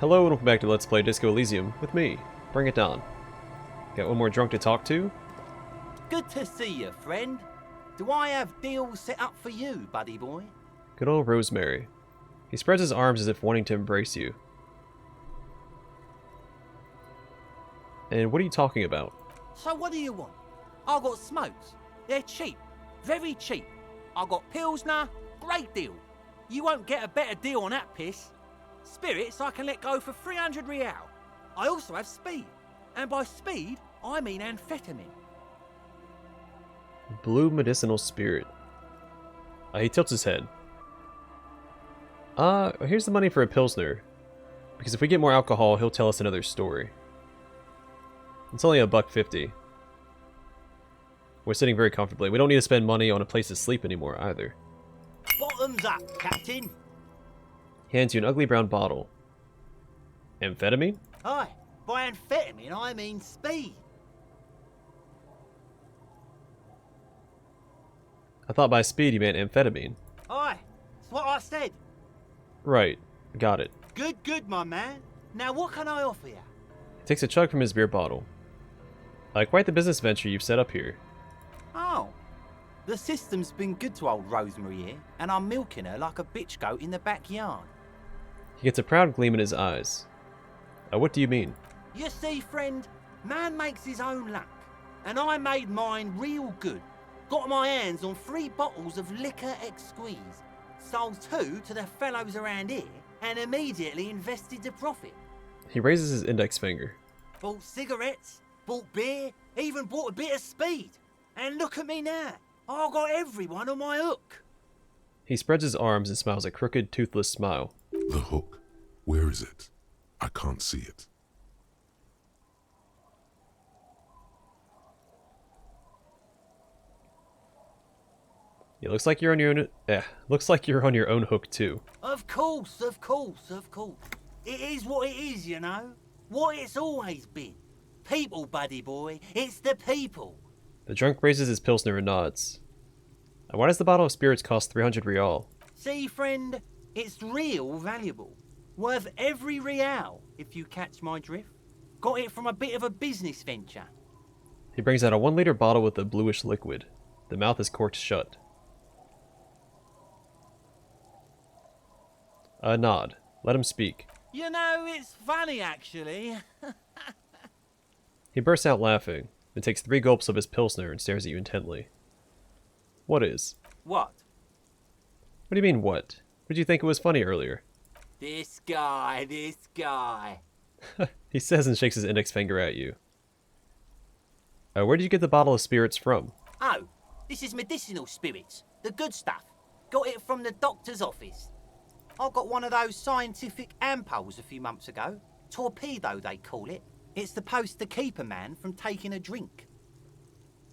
Hello and welcome back to Let's Play Disco Elysium with me, Bring It On. Got one more drunk to talk to? Good to see you, friend. Do I have deals set up for you, buddy boy? Good old Rosemary. He spreads his arms as if wanting to embrace you. And what are you talking about? So what do you want? I got smokes. They're cheap. Very cheap. I got Pilsner. Great deal. You won't get a better deal on that piss. Spirits I can let go for 300 real. I also have speed. And by speed, I mean amphetamine. Blue medicinal spirit. He tilts his head. Here's the money for a Pilsner. Because if we get more alcohol, he'll tell us another story. It's only $1.50. We're sitting very comfortably. We don't need to spend money on a place to sleep anymore either. Bottoms up, Captain. He hands you an ugly brown bottle. Amphetamine? Aye, by amphetamine I mean speed. I thought by speed you meant amphetamine. Aye, that's what I said. Right, got it. Good, my man. Now what can I offer you? He takes a chug from his beer bottle. Quite the business venture you've set up here. Oh, the system's been good to old Rosemary here, and I'm milking her like a bitch goat in the backyard. He gets a proud gleam in his eyes. What do you mean? You see, friend, man makes his own luck, and I made mine real good. Got my hands on 3 bottles of liquor exquise, sold 2 to the fellows around here, and immediately invested the profit. He raises his index finger. Bought cigarettes, bought beer, even bought a bit of speed. And look at me now. I got everyone on my hook. He spreads his arms and smiles a crooked, toothless smile. The hook. Where is it? I can't see it. It looks like you're on your own. Looks like you're on your own hook too. Of course. It is what it is, you know. What it's always been. People, buddy boy. It's the people. The drunk raises his Pilsner and nods. Why does the bottle of spirits cost 300 real? See, friend, it's real valuable. Worth every real, if you catch my drift. Got it from a bit of a business venture. He brings out a 1-liter bottle with a bluish liquid. The mouth is corked shut. A nod. Let him speak. You know, it's funny, actually. He bursts out laughing, then takes 3 gulps of his Pilsner and stares at you intently. What is? What? What do you mean, what? Did you think it was funny earlier? This guy. He says and shakes his index finger at you. Where did you get the bottle of spirits from? Oh, this is medicinal spirits. The good stuff. Got it from the doctor's office. I got one of those scientific ampoules a few months ago. Torpedo, they call it. It's supposed to keep a man from taking a drink.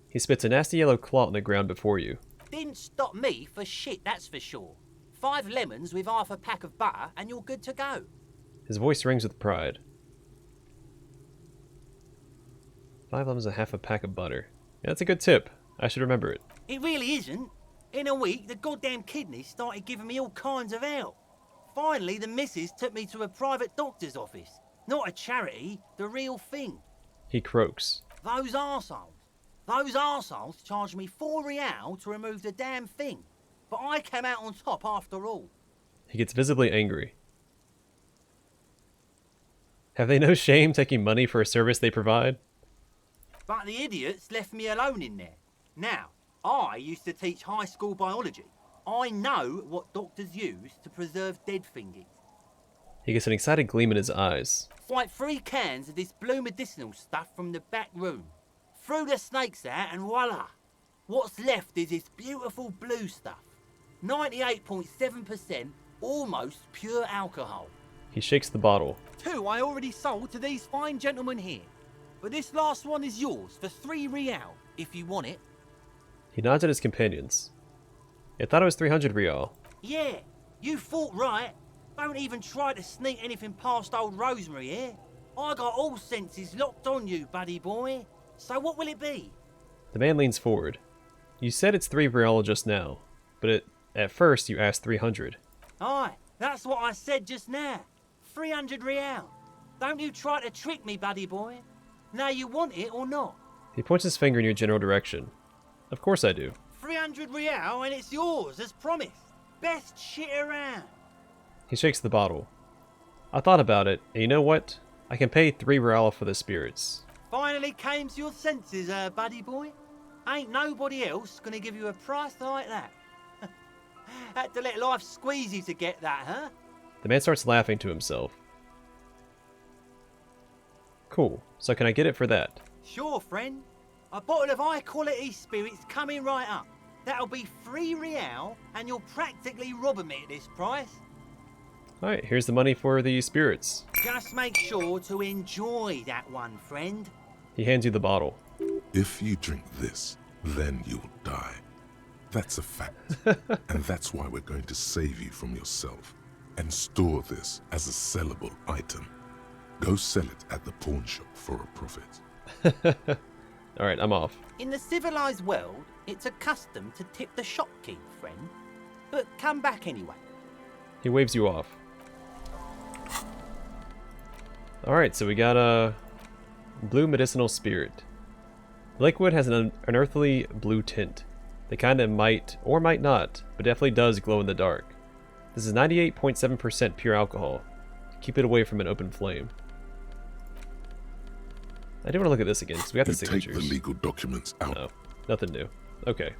He spits a nasty yellow clot on the ground before you. Didn't stop me for shit, that's for sure. 5 lemons with half a pack of butter and you're good to go. His voice rings with pride. 5 lemons and half a pack of butter. Yeah, that's a good tip. I should remember it. It really isn't. In a week, the goddamn kidneys started giving me all kinds of help. Finally, the missus took me to a private doctor's office. Not a charity, the real thing. He croaks. Those arseholes charged me 4 real to remove the damn thing. But I came out on top after all. He gets visibly angry. Have they no shame taking money for a service they provide? But the idiots left me alone in there. Now, I used to teach high school biology. I know what doctors use to preserve dead thingies. He gets an excited gleam in his eyes. Like 3 cans of this blue medicinal stuff from the back room. Threw the snakes out and voila. What's left is this beautiful blue stuff. 98.7% almost pure alcohol. He shakes the bottle. 2 I already sold to these fine gentlemen here. But this last one is yours for 3 real, if you want it. He nods at his companions. I thought it was 300 real. Yeah, you thought right. Don't even try to sneak anything past old Rosemary here. I got all senses locked on you, buddy boy. So what will it be? The man leans forward. You said it's 3 real just now, but at first you asked 300. Aye, that's what I said just now. 300 real. Don't you try to trick me, buddy boy. Now you want it or not? He points his finger in your general direction. Of course I do. 300 real and it's yours, as promised. Best shit around. He shakes the bottle. I thought about it, and you know what? I can pay 3 real for the spirits. Finally came to your senses, buddy boy. Ain't nobody else gonna give you a price like that. Had to let life squeeze you to get that, huh? The man starts laughing to himself. Cool. So can I get it for that? Sure, friend. A bottle of high-quality spirits coming right up. That'll be 3 real, and you're practically robbing me at this price. Alright, here's the money for the spirits. Just make sure to enjoy that one, friend. He hands you the bottle. If you drink this, then you'll die. That's a fact. And that's why we're going to save you from yourself and store this as a sellable item. Go sell it at the pawn shop for a profit. Alright, I'm off. In the civilized world, it's a custom to tip the shopkeep, friend. But come back anyway. He waves you off. Alright, so we got a blue medicinal spirit. The liquid has an unearthly blue tint. The kind that might or might not, but definitely does glow in the dark. This is 98.7% pure alcohol. Keep it away from an open flame. I do want to look at this again, because we got the You take signatures. the legal documents out. No, nothing new. Okay.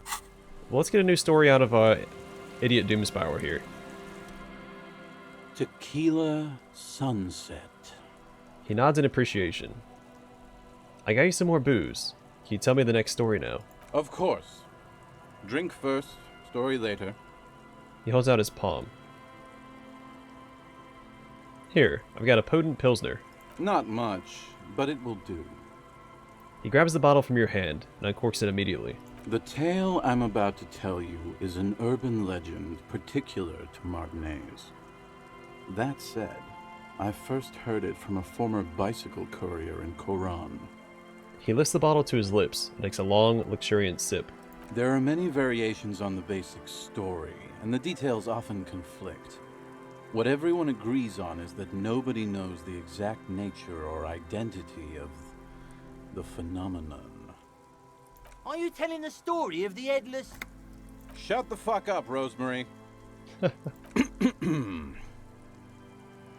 Well, let's get a new story out of Idiot Doomspire here. Tequila Sunset. He nods in appreciation. I got you some more booze. Can you tell me the next story now? Of course. Drink first, story later. He holds out his palm. Here, I've got a potent Pilsner. Not much, but it will do. He grabs the bottle from your hand and uncorks it immediately. The tale I'm about to tell you is an urban legend particular to Martinaise. That said, I first heard it from a former bicycle courier in Koran. He lifts the bottle to his lips and takes a long, luxuriant sip. There are many variations on the basic story, and the details often conflict. What everyone agrees on is that nobody knows the exact nature or identity of the phenomenon. Are you telling the story of the headless... Shut the fuck up, Rosemary.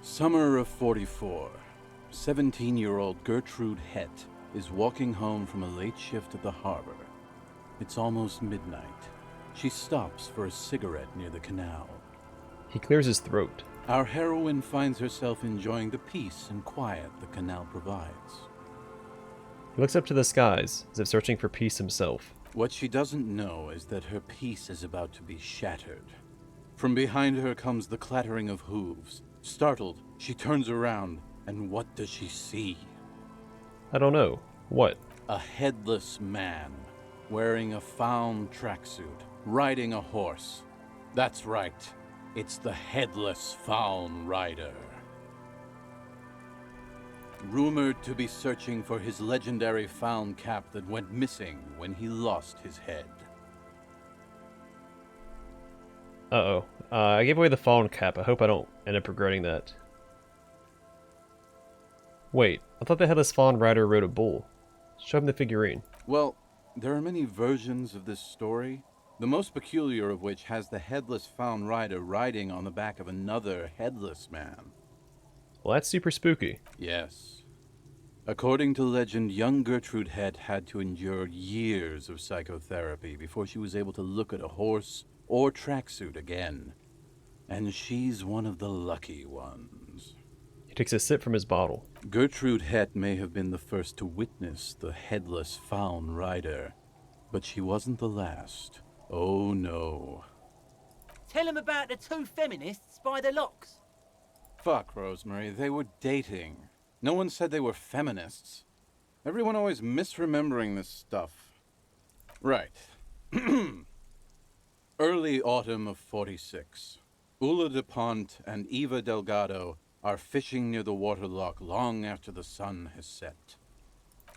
Summer of 44. 17-year-old Gertrude Het is walking home from a late shift at the harbor. It's almost midnight. She stops for a cigarette near the canal. He clears his throat. Our heroine finds herself enjoying the peace and quiet the canal provides. He looks up to the skies, as if searching for peace himself. What she doesn't know is that her peace is about to be shattered. From behind her comes the clattering of hooves. Startled, she turns around, and what does she see? I don't know. What? A headless man, wearing a fawn tracksuit, riding a horse. That's right, it's the headless fawn rider. Rumored to be searching for his legendary fawn cap that went missing when he lost his head. Uh-oh. I gave away the fallen cap. I hope I don't end up regretting that. Wait, I thought the Headless Fawn Rider rode a bull. Show him the figurine. Well, there are many versions of this story, the most peculiar of which has the headless fawn rider riding on the back of another headless man. Well, that's super spooky. Yes. According to legend, young Gertrude Het had to endure years of psychotherapy before she was able to look at a horse or tracksuit again. And she's one of the lucky ones. He takes a sip from his bottle. Gertrude Het may have been the first to witness the headless fawn rider, but she wasn't the last. Oh no. Tell him about the 2 feminists by the locks. Fuck, Rosemary, they were dating. No one said they were feminists. Everyone always misremembering this stuff. Right. Early autumn of 46. Ula de Pont and Eva Delgado are fishing near the waterlock long after the sun has set.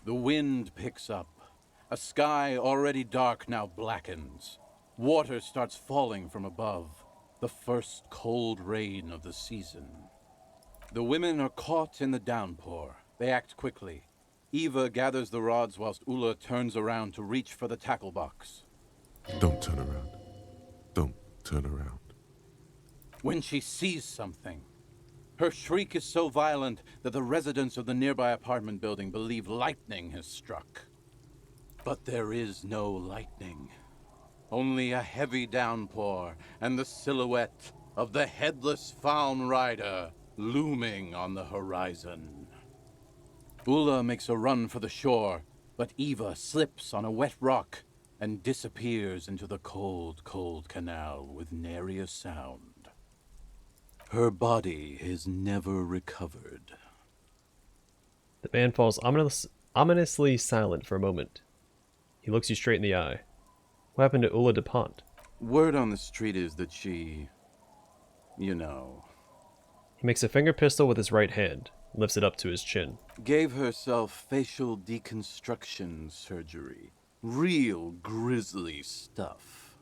The wind picks up. A sky already dark now blackens. Water starts falling from above. the first cold rain of the season. The women are caught in the downpour. They act quickly. Eva gathers the rods whilst Ulla turns around to reach for the tackle box. Don't turn around. Don't turn around. When she sees something, her shriek is so violent that the residents of the nearby apartment building believe lightning has struck. But there is no lightning. Only a heavy downpour and the silhouette of the headless faun rider looming on the horizon. Ulla makes a run for the shore, but Eva slips on a wet rock and disappears into the cold, cold canal with nary a sound. Her body is never recovered. The man falls ominously silent for a moment. He looks you straight in the eye. What happened to Ulla DuPont? Word on the street is that she... you know... He makes a finger pistol with his right hand and lifts it up to his chin. gave herself facial deconstruction surgery. Real grisly stuff.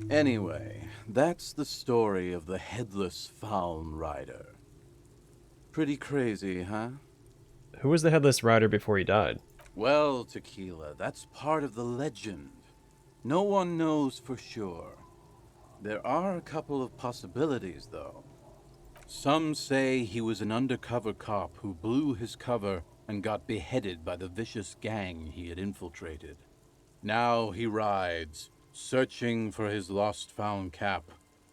Anyway, that's the story of the headless faun rider. Pretty crazy, huh? Who was the headless rider before he died? Well, Tequila, that's part of the legend. No one knows for sure. There are a couple of possibilities, though. Some say he was an undercover cop who blew his cover and got beheaded by the vicious gang he had infiltrated. Now he rides, searching for his lost found cap,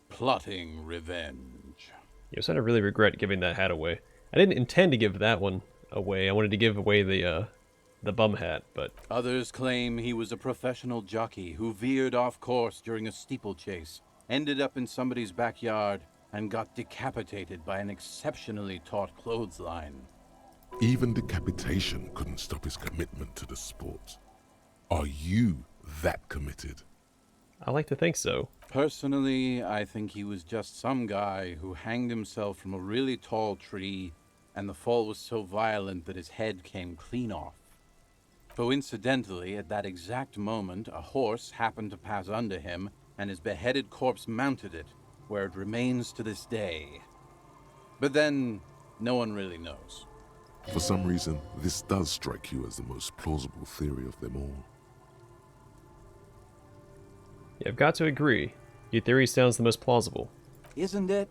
plotting revenge. You know, so I really regret giving that hat away. I didn't intend to give that one away. I wanted to give away the bum hat, but... Others claim he was a professional jockey who veered off course during a steeplechase, ended up in somebody's backyard, and got decapitated by an exceptionally taut clothesline. Even decapitation couldn't stop his commitment to the sport. Are you that committed? I like to think so. Personally, I think he was just some guy who hanged himself from a really tall tree, and the fall was so violent that his head came clean off. Coincidentally, at that exact moment, a horse happened to pass under him, and his beheaded corpse mounted it, where it remains to this day. But then, no one really knows. For some reason, this does strike you as the most plausible theory of them all. Yeah, I've got to agree. Your theory sounds the most plausible. Isn't it?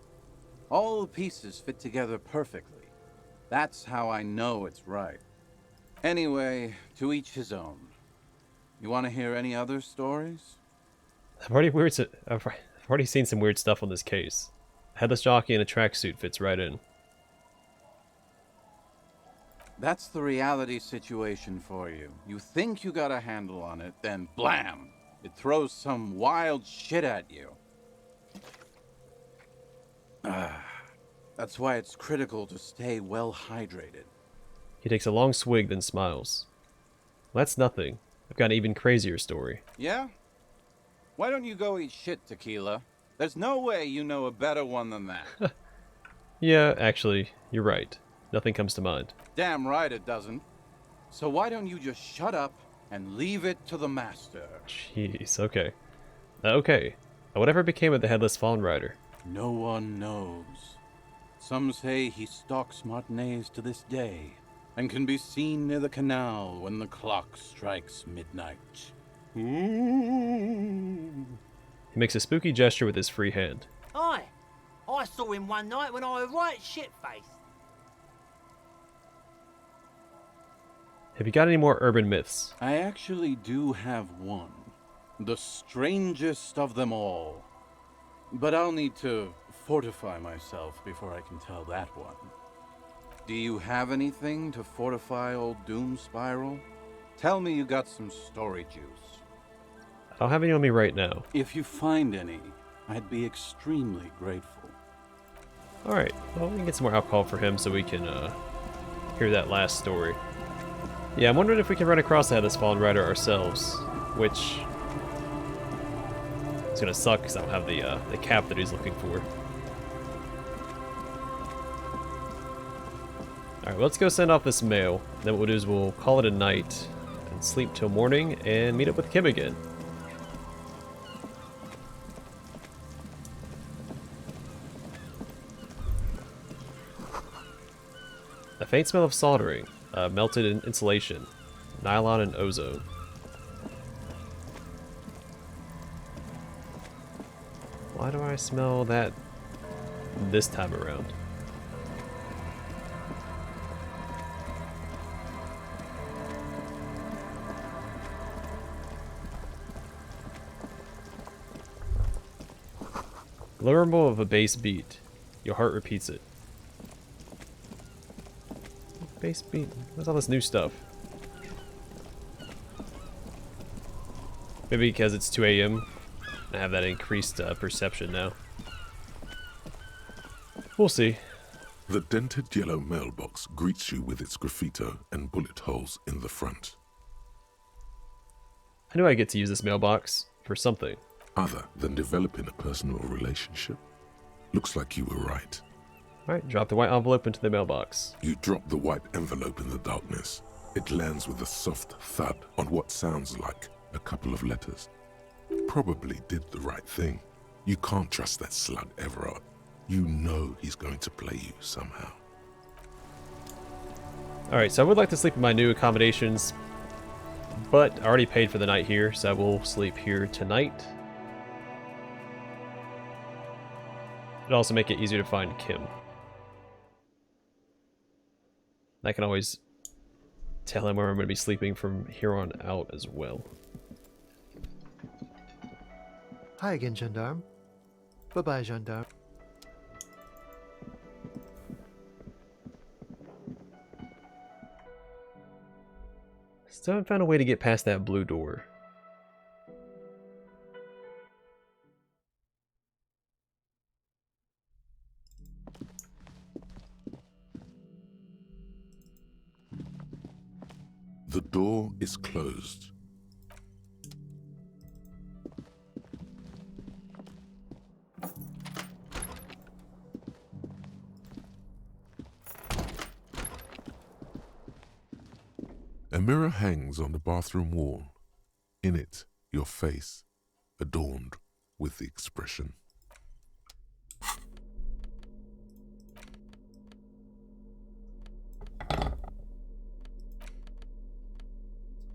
All the pieces fit together perfectly. That's how I know it's right. Anyway, to each his own. You want to hear any other stories? I've already seen some weird stuff on this case. A headless jockey in a tracksuit fits right in. That's the reality situation for you. You think you got a handle on it, then blam! It throws some wild shit at you. That's why it's critical to stay well hydrated. He takes a long swig, then smiles. Well, that's nothing. I've got an even crazier story. Yeah? Why don't you go eat shit, Tequila? There's no way you know a better one than that. Yeah, actually, you're right. Nothing comes to mind. Damn right it doesn't. So why don't you just shut up and leave it to the master? Jeez, okay. Okay. Whatever became of the headless faun rider? No one knows. Some say he stalks Martinez to this day, and can be seen near the canal when the clock strikes midnight. Ooh. He makes a spooky gesture with his free hand. Aye, I saw him one night when I was right shit-faced. Have you got any more urban myths? I actually do have one. The strangest of them all. But I'll need to fortify myself before I can tell that one. Do you have anything to fortify old Doom Spiral? Tell me you got some story juice. I don't have any on me right now. If you find any, I'd be extremely grateful. Alright, well, we can get some more alcohol for him so we can hear that last story. Yeah, I'm wondering if we can run across the headless faun rider ourselves, which is gonna suck because I don't have the cap that he's looking for. Alright, well, let's go send off this mail. Then what we'll do is we'll call it a night and sleep till morning and meet up with Kim again. A faint smell of soldering, melted insulation, nylon and ozone. Why do I smell that this time around? Learnable of a bass beat. Your heart repeats it. Bass beat? What's all this new stuff? Maybe because it's 2 a.m. I have that increased perception now. We'll see. The dented yellow mailbox greets you with its graffito and bullet holes in the front. I knew I'd get to use this mailbox for something. Other than developing a personal relationship? Looks like you were right. Alright, drop the white envelope into the mailbox. You drop the white envelope in the darkness. It lands with a soft thud on what sounds like a couple of letters. Probably did the right thing. You can't trust that slug, Everard. You know he's going to play you somehow. Alright, so I would like to sleep in my new accommodations, but I already paid for the night here, so I will sleep here tonight. It'll also make it easier to find Kim. I can always tell him where I'm going to be sleeping from here on out as well. Hi again, Gendarme. Bye-bye, Gendarme. Still haven't found a way to get past that blue door. The door is closed. A mirror hangs on the bathroom wall. In it, your face, adorned with the expression.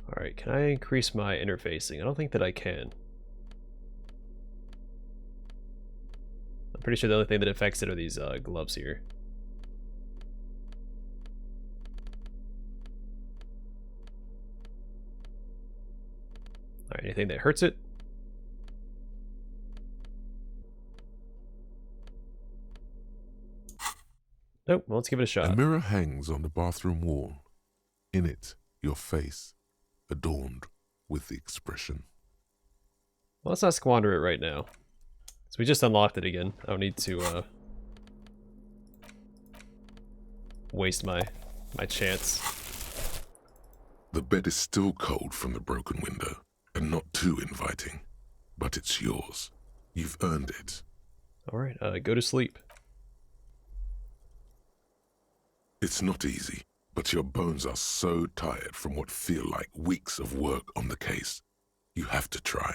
Alright, can I increase my interfacing? I don't think that I can. I'm pretty sure the only thing that affects it are these gloves here. Alright, anything that hurts it? Nope, well, let's give it a shot. A mirror hangs on the bathroom wall. In it, your face, adorned with the expression. Well, let's not squander it right now. So we just unlocked it again. I don't need to waste my chance. The bed is still cold from the broken window, and not too inviting, but it's yours. You've earned it. Alright, go to sleep. It's not easy, but your bones are so tired from what feel like weeks of work on the case. You have to try.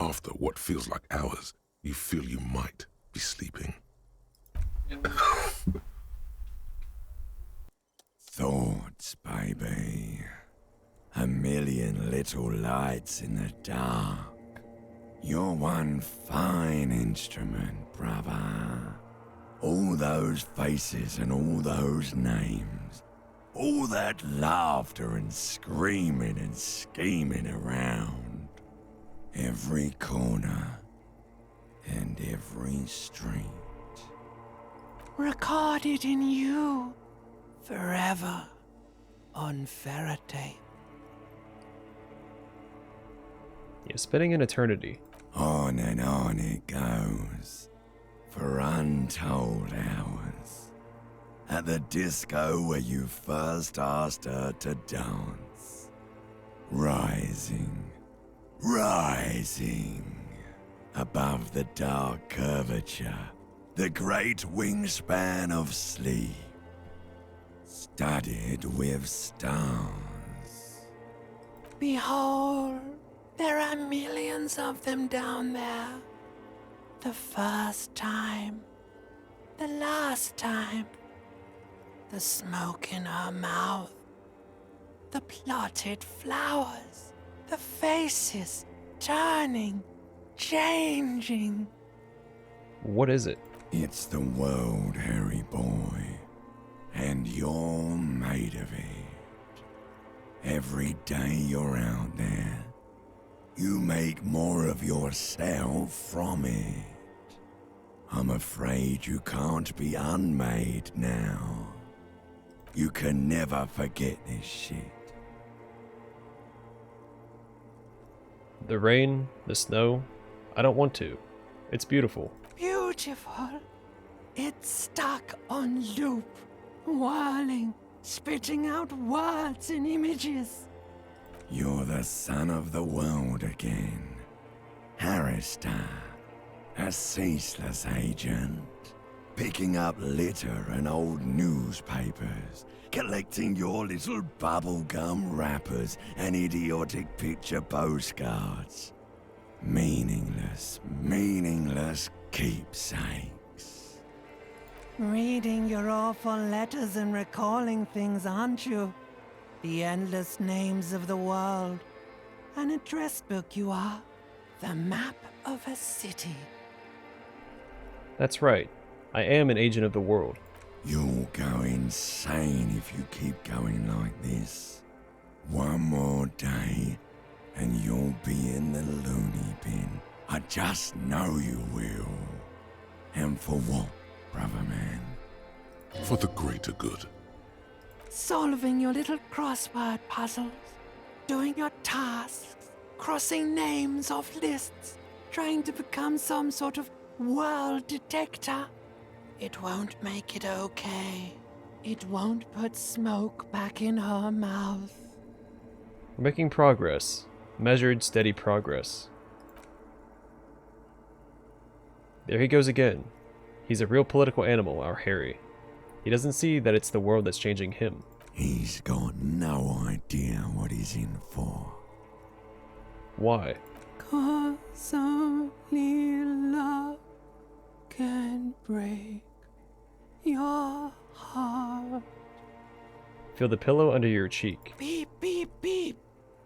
After what feels like hours, you feel you might be sleeping. Thoughts, baby. A million little lights in the dark. You're one fine instrument, brother. All those faces and all those names. All that laughter and screaming and scheming around. Every corner and every street. Recorded in you forever on ferrotape. Yeah, spending an eternity. On and on it goes, for untold hours. At the disco where you first asked her to dance. Rising, rising, above the dark curvature, the great wingspan of sleep, studded with stars. Behold, there are millions of them down there. The first time, the last time, The smoke in her mouth. The plotted flowers. The faces turning, changing. What is it? It's the world, Harry boy, and you're made of it. Every day you're out there, you make more of yourself from it. I'm afraid you can't be unmade now. You can never forget this shit. The rain, the snow. I don't want to. It's beautiful. Beautiful. It's stuck on loop, whirling, spitting out words and images. You're the son of the world again. Harrister, a ceaseless agent. Picking up litter and old newspapers, collecting your little bubblegum wrappers and idiotic picture postcards. Meaningless, meaningless keepsakes. Reading your awful letters and recalling things, aren't you? The endless names of the world. An address book you are. The map of a city. That's right. I am an agent of the world. You'll go insane if you keep going like this. One more day, and you'll be in the loony bin. I just know you will. And for what, brother man? For the greater good. Solving your little crossword puzzles. Doing your tasks. Crossing names off lists. Trying to become some sort of world detector. It won't make it okay. It won't put smoke back in her mouth. We're making progress. Measured, steady progress. There he goes again. He's a real political animal, our Harry. He doesn't see that it's the world that's changing him. He's got no idea what he's in for. Why? 'Cause only love can break your heart. Feel the pillow under your cheek. Beep, beep, beep.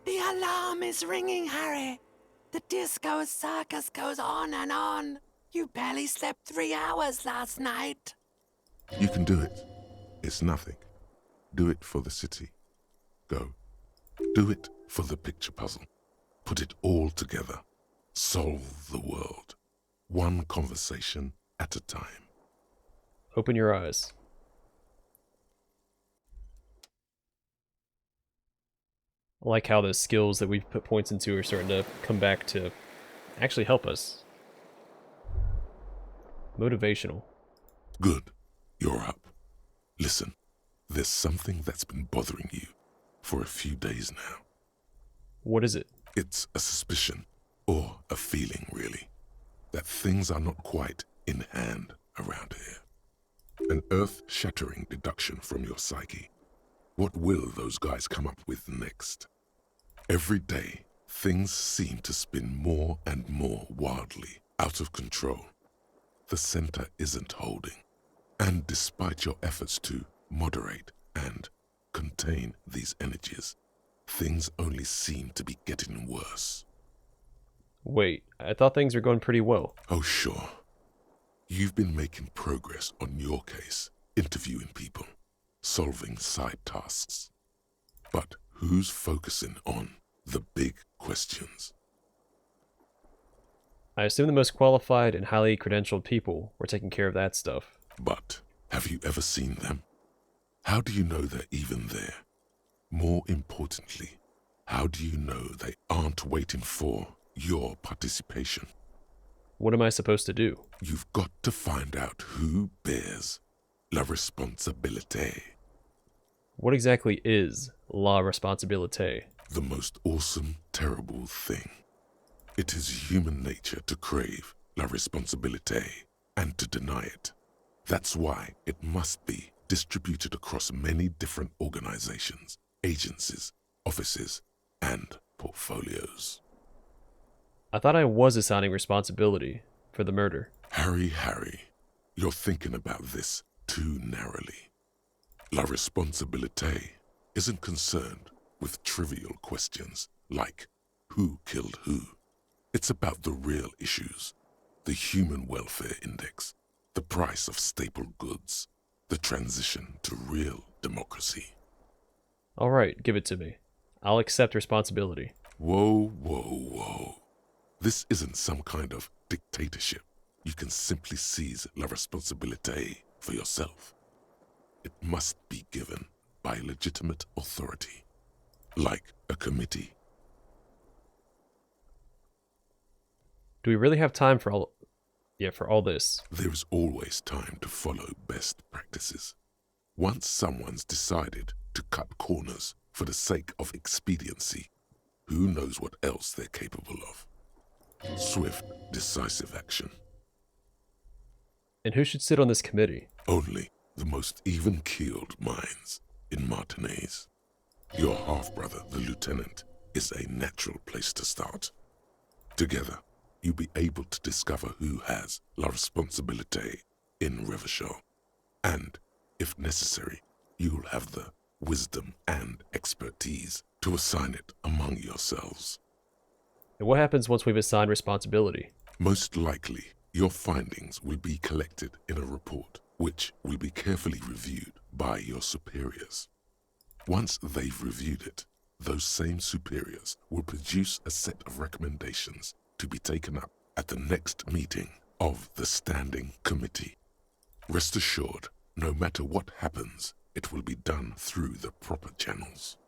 The alarm is ringing, Harry. The disco circus goes on and on. You barely slept 3 hours last night. You can do it. It's nothing. Do it for the city. Go. Do it for the picture puzzle. Put it all together. Solve the world. One conversation at a time. Open your eyes. I like how the skills that we've put points into are starting to come back to actually help us. Motivational. Good. You're up. Listen, there's something that's been bothering you for a few days now. What is it? It's a suspicion, or a feeling really, that things are not quite in hand around here. An earth-shattering deduction from your psyche. What will those guys come up with next? Every day, things seem to spin more and more wildly, out of control. The center isn't holding. And despite your efforts to moderate and contain these energies, things only seem to be getting worse. Wait, I thought things were going pretty well. Oh, sure. You've been making progress on your case, interviewing people, solving side tasks. But who's focusing on the big questions? I assume the most qualified and highly credentialed people were taking care of that stuff. But have you ever seen them? How do you know they're even there? More importantly, how do you know they aren't waiting for your participation? What am I supposed to do? You've got to find out who bears la responsabilité. What exactly is la responsabilité? The most awesome, terrible thing. It is human nature to crave la responsabilité and to deny it. That's why it must be distributed across many different organizations, agencies, offices, and portfolios. I thought I was assigning responsibility for the murder. Harry, you're thinking about this too narrowly. La responsabilité isn't concerned with trivial questions like who killed who. It's about the real issues, the human welfare index, the price of staple goods, the transition to real democracy. Alright, give it to me. I'll accept responsibility. Whoa, whoa, whoa. This isn't some kind of dictatorship. You can simply seize la responsabilité for yourself. It must be given by legitimate authority, like a committee. Do we really have time for all... Yeah, for all this? There's always time to follow best practices. Once someone's decided to cut corners for the sake of expediency, who knows what else they're capable of? Swift, decisive action. And who should sit on this committee? Only the most even-keeled minds in Martinez. Your half-brother, the lieutenant, is a natural place to start. Together, you'll be able to discover who has la responsabilité in Revachol. And, if necessary, you'll have the wisdom and expertise to assign it among yourselves. And what happens once we've assigned responsibility? Most likely, your findings will be collected in a report, which will be carefully reviewed by your superiors. Once they've reviewed it, those same superiors will produce a set of recommendations to be taken up at the next meeting of the Standing Committee. Rest assured, no matter what happens, it will be done through the proper channels.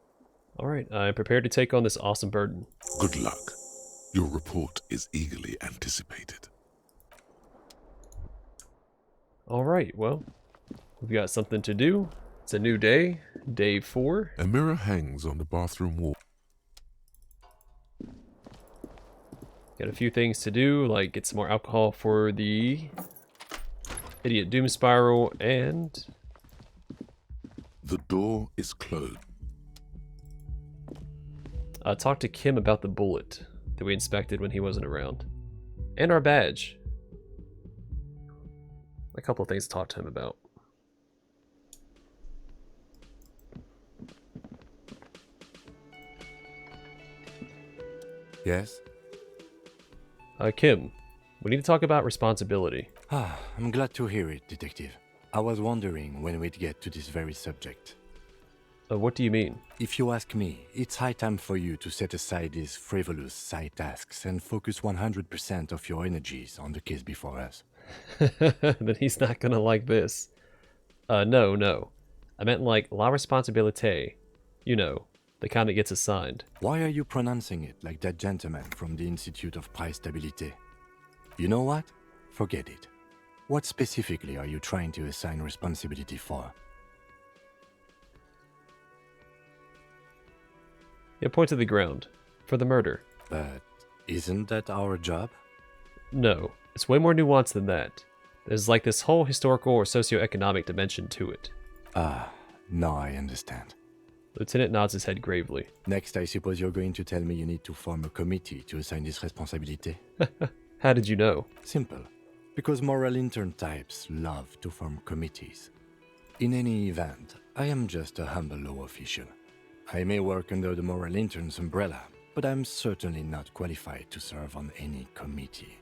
Alright, I'm prepared to take on this awesome burden. Good luck. Your report is eagerly anticipated. Alright, well, we've got something to do. It's a new day, day 4. A mirror hangs on the bathroom wall. Got a few things to do, like get some more alcohol for the idiot doom spiral, and The door is closed. talk to Kim about the bullet that we inspected when he wasn't around. And our badge. A couple of things to talk to him about. Yes? Kim, we need to talk about responsibility. I'm glad to hear it, Detective. I was wondering when we'd get to this very subject. What do you mean? If you ask me, it's high time for you to set aside these frivolous side tasks and focus 100% of your energies on the case before us. Then he's not gonna like this. No. I meant like la responsabilité. You know, the kind that gets assigned. Why are you pronouncing it like that gentleman from the Institute of Price Stabilité? You know what? Forget it. What specifically are you trying to assign responsibility for? Yeah, point to the ground. For the murder. But isn't that our job? No, it's way more nuanced than that. There's like this whole historical or socioeconomic dimension to it. Now I understand. Lieutenant nods his head gravely. Next, I suppose you're going to tell me you need to form a committee to assign this responsibility. How did you know? Simple. Because moral intern types love to form committees. In any event, I am just a humble law official. I may work under the moral intern's umbrella, but I'm certainly not qualified to serve on any committee.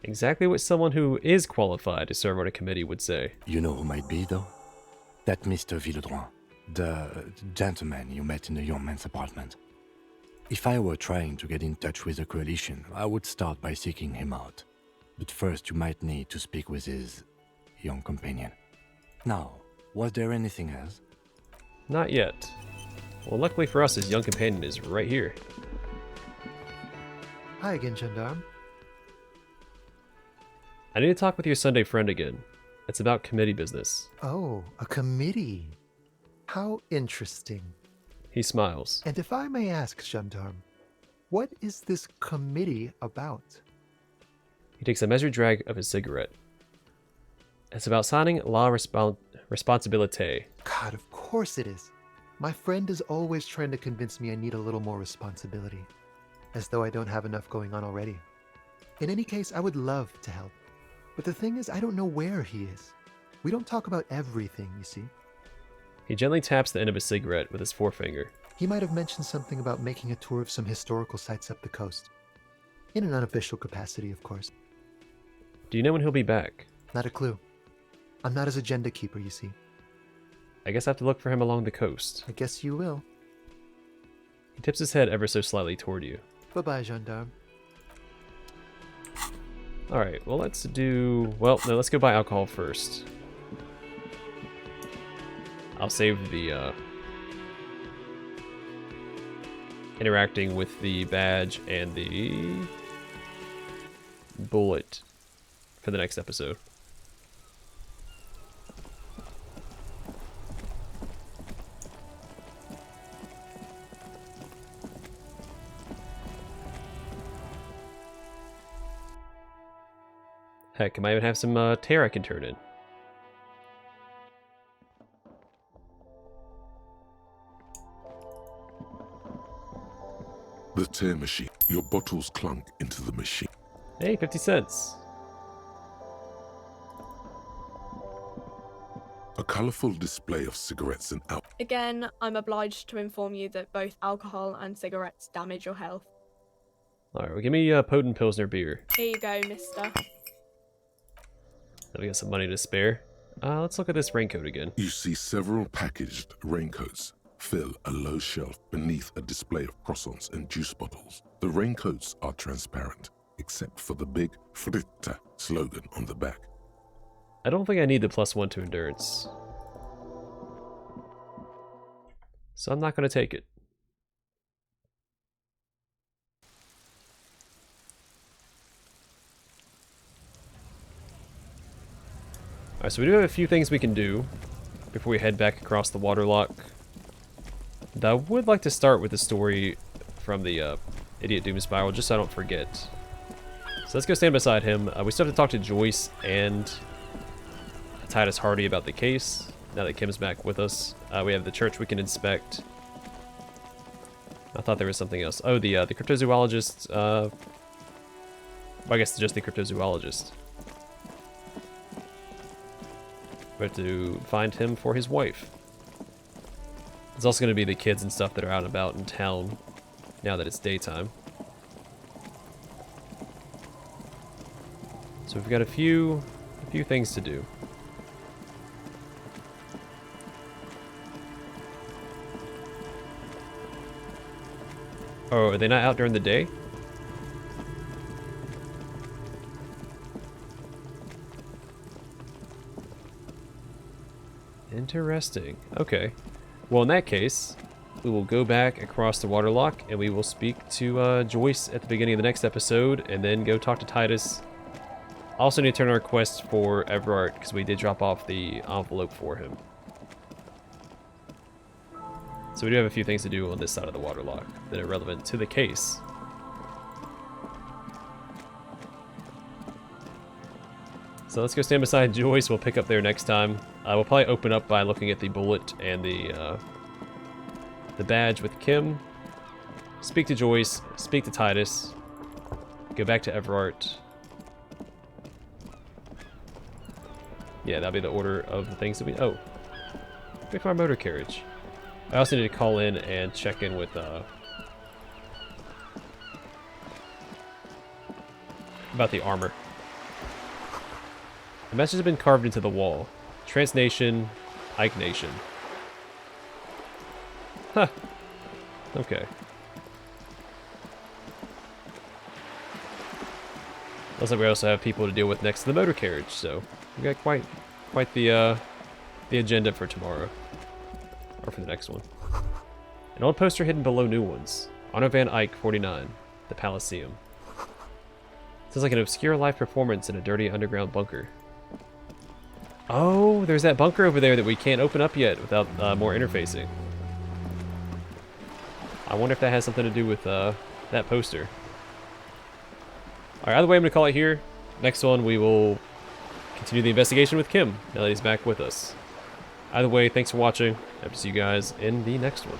Exactly what someone who is qualified to serve on a committee would say. You know who might be, though? That Mr. Villedroit, the gentleman you met in the young man's apartment. If I were trying to get in touch with the coalition, I would start by seeking him out. But first you might need to speak with his young companion. Now, was there anything else? Not yet. Well, luckily for us, his young companion is right here. Hi again, Gendarme. I need to talk with your Sunday friend again. It's about committee business. Oh, a committee. How interesting. He smiles. And if I may ask, Gendarme, what is this committee about? He takes a measured drag of his cigarette. It's about signing la responsabilité. God, of course it is. My friend is always trying to convince me I need a little more responsibility, as though I don't have enough going on already. In any case, I would love to help. But the thing is, I don't know where he is. We don't talk about everything, you see. He gently taps the end of a cigarette with his forefinger. He might have mentioned something about making a tour of some historical sites up the coast. In an unofficial capacity, of course. Do you know when he'll be back? Not a clue. I'm not his agenda keeper, you see. I guess I have to look for him along the coast. I guess you will. He tips his head ever so slightly toward you. Bye-bye, gendarme. Alright, well let's do... Well, no, let's go buy alcohol first. I'll save the, interacting with the badge and the bullet for the next episode. Heck, I might even have some tear I can turn in. The tear machine. Your bottles clunk into the machine. Hey, 50 cents. A colourful display of cigarettes and alcohol. Again, I'm obliged to inform you that both alcohol and cigarettes damage your health. Alright, well, give me a potent Pilsner beer. Here you go, mister. Then we got some money to spare. Let's look at this raincoat again. You see several packaged raincoats fill a low shelf beneath a display of croissants and juice bottles. The raincoats are transparent, except for the big Fritta slogan on the back. I don't think I need the +1 to endurance. So I'm not going to take it. Alright, so we do have a few things we can do before we head back across the waterlock. And I would like to start with the story from the Idiot Doom Spiral, just so I don't forget. So let's go stand beside him. We still have to talk to Joyce and Titus Hardy about the case, now that Kim's back with us. We have the church we can inspect. I thought there was something else. Oh, the cryptozoologist. Well, I guess just the cryptozoologist. We have to find him for his wife. There's also going to be the kids and stuff that are out and about in town now that it's daytime. So we've got a few things to do. Oh, are they not out during the day? Interesting. Okay. Well, in that case, we will go back across the waterlock and we will speak to Joyce at the beginning of the next episode and then go talk to Titus. Also need to turn our quest for Everard because we did drop off the envelope for him. So we do have a few things to do on this side of the waterlock that are relevant to the case. So let's go stand beside Joyce. We'll pick up there next time. We'll probably open up by looking at the bullet and the badge with Kim. Speak to Joyce. Speak to Titus. Go back to Everard. Yeah, that'll be the order of the things that we... Oh. Wait for our motor carriage. I also need to call in and check in with about the armor. The message has been carved into the wall. Transnation, Ike Nation. Huh. Okay. Looks like we also have people to deal with next to the motor carriage, so we got quite the agenda for tomorrow. Or for the next one. An old poster hidden below new ones. Honor Van Eyck, 49. The Elysium. Sounds like an obscure live performance in a dirty underground bunker. Oh, there's that bunker over there that we can't open up yet without more interfacing. I wonder if that has something to do with that poster. Alright, either way, I'm going to call it here. Next one, we will continue the investigation with Kim, now that he's back with us. Either way, thanks for watching. I hope to see you guys in the next one.